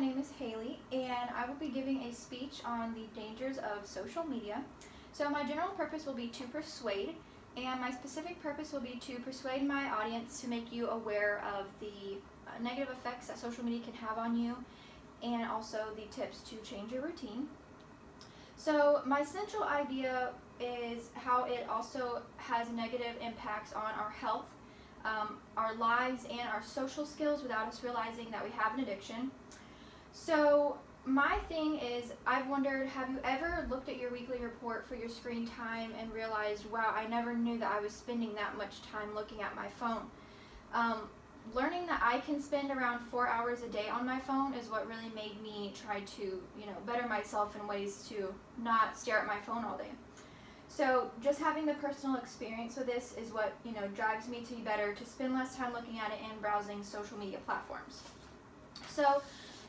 name is Haley, and I will be giving a speech on the dangers of social media. So my general purpose will be to persuade, and my specific purpose will be to persuade my audience to make you aware of the negative effects that social media can have on you, and also the tips to change your routine. So my central idea is how it also has negative impacts on our health, our lives, and our social skills without us realizing that we have an addiction. So my thing is, I've wondered, have you ever looked at your weekly report for your screen time and realized, wow, I never knew that I was spending that much time looking at my phone? Learning that I can spend around 4 hours a day on my phone is what really made me try to, better myself in ways to not stare at my phone all day. So just having the personal experience with this is what, drives me to be better, to spend less time looking at it and browsing social media platforms. So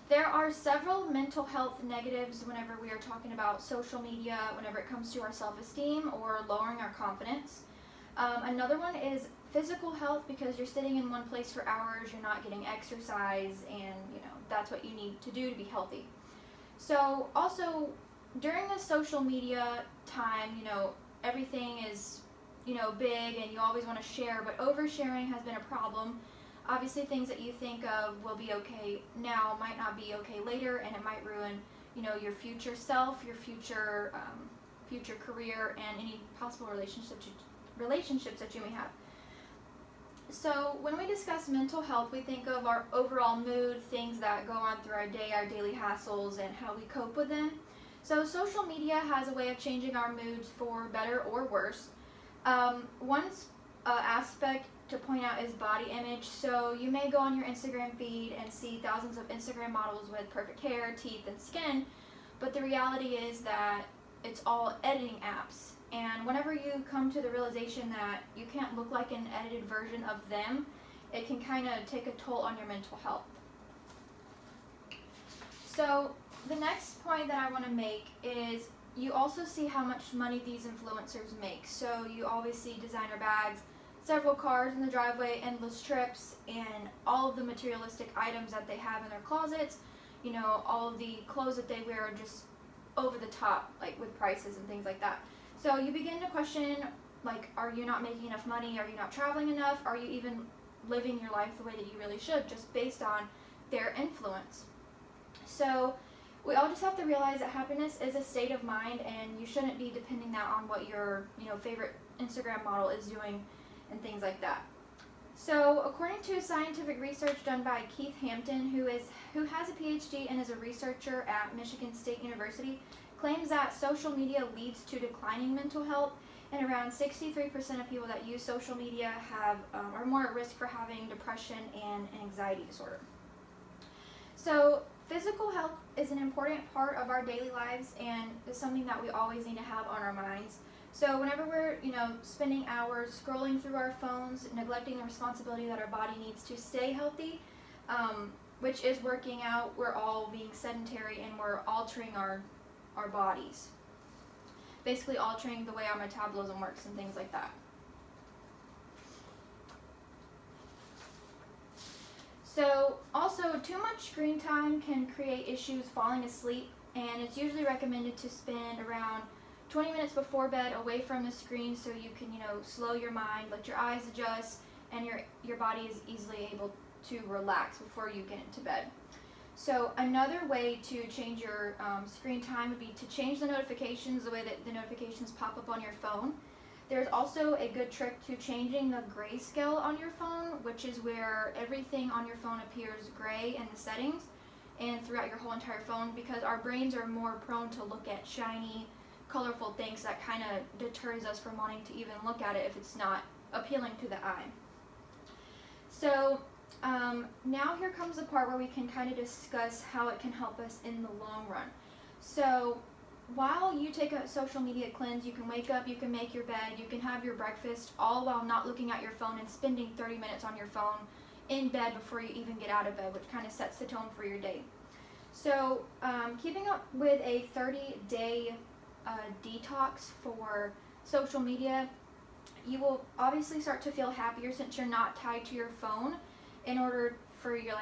there are several mental health negatives whenever we are talking about social media, whenever it comes to our self-esteem or lowering our confidence. Another one is physical health, because you're sitting in one place for hours, you're not getting exercise, and that's what you need to do to be healthy. So also during the social media time, everything is big and you always want to share, but oversharing has been a problem. Obviously things that you think of will be okay now might not be okay later, and it might ruin your future self, your future career, and any possible relationships that you may have. So when we discuss mental health, we think of our overall mood, things that go on through our day, our daily hassles, and how we cope with them. So social media has a way of changing our moods for better or worse. One aspect to point out is body image. So you may go on your Instagram feed and see thousands of Instagram models with perfect hair, teeth, and skin, but the reality is that it's all editing apps. And whenever you come to the realization that you can't look like an edited version of them, it can kind of take a toll on your mental health. So the next point that I want to make is you also see how much money these influencers make. So you always see designer bags, several cars in the driveway, endless trips, and all of the materialistic items that they have in their closets. All of the clothes that they wear are just over the top, like with prices and things like that. So you begin to question, like, are you not making enough money? Are you not traveling enough? Are you even living your life the way that you really should, just based on their influence? So we all just have to realize that happiness is a state of mind, and you shouldn't be depending that on what your favorite Instagram model is doing and things like that. So according to scientific research done by Keith Hampton, who has a PhD and is a researcher at Michigan State University, claims that social media leads to declining mental health, and around 63% of people that use social media are more at risk for having depression and an anxiety disorder. So physical health is an important part of our daily lives, and is something that we always need to have on our minds. So whenever we're spending hours scrolling through our phones, neglecting the responsibility that our body needs to stay healthy, which is working out, we're all being sedentary, and we're altering our bodies, basically altering the way our metabolism works and things like that. So also, too much screen time can create issues falling asleep, and it's usually recommended to spend around 20 minutes before bed away from the screen, so you can slow your mind, let your eyes adjust, and your body is easily able to relax before you get into bed. So another way to change your screen time would be to change the notifications, the way that the notifications pop up on your phone. There's also a good trick to changing the grayscale on your phone, which is where everything on your phone appears gray in the settings and throughout your whole entire phone, because our brains are more prone to look at shiny, colorful things that kind of deters us from wanting to even look at it if it's not appealing to the eye. So now here comes the part where we can kind of discuss how it can help us in the long run. So while you take a social media cleanse, you can wake up, you can make your bed, you can have your breakfast, all while not looking at your phone and spending 30 minutes on your phone in bed before you even get out of bed, which kind of sets the tone for your day. So keeping up with a 30-day detox for social media, you will obviously start to feel happier since you're not tied to your phone in order for your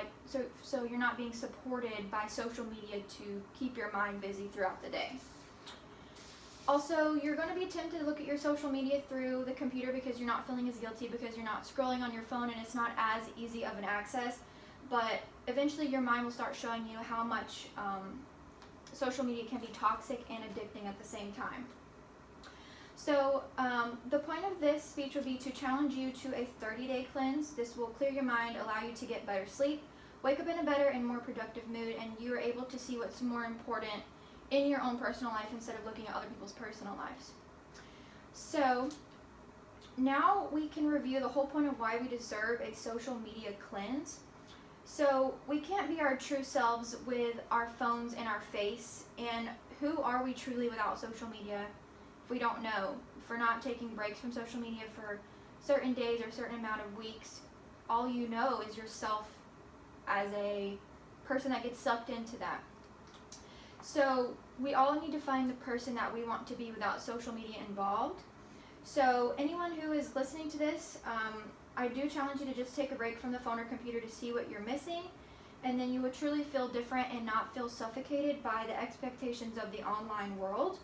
so you're not being supported by social media to keep your mind busy throughout the day. Also, you're going to be tempted to look at your social media through the computer because you're not feeling as guilty because you're not scrolling on your phone and it's not as easy of an access. But eventually your mind will start showing you how much social media can be toxic and addicting at the same time. So the point of this speech will be to challenge you to a 30-day cleanse. This will clear your mind, allow you to get better sleep, wake up in a better and more productive mood, and you are able to see what's more important in your own personal life instead of looking at other people's personal lives. So now we can review the whole point of why we deserve a social media cleanse. So we can't be our true selves with our phones in our face, and who are we truly without social media if we don't know? If we're not taking breaks from social media for certain days or a certain amount of weeks, all you know is yourself as a person that gets sucked into that. So we all need to find the person that we want to be without social media involved. So anyone who is listening to this, I do challenge you to just take a break from the phone or computer to see what you're missing, and then you will truly feel different and not feel suffocated by the expectations of the online world.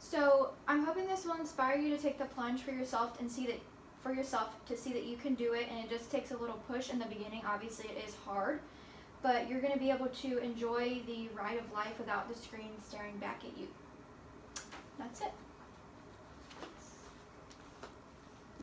So I'm hoping this will inspire you to take the plunge for yourself and see that you can do it, and it just takes a little push in the beginning. Obviously it is hard, but you're going to be able to enjoy the ride of life without the screen staring back at you. That's it.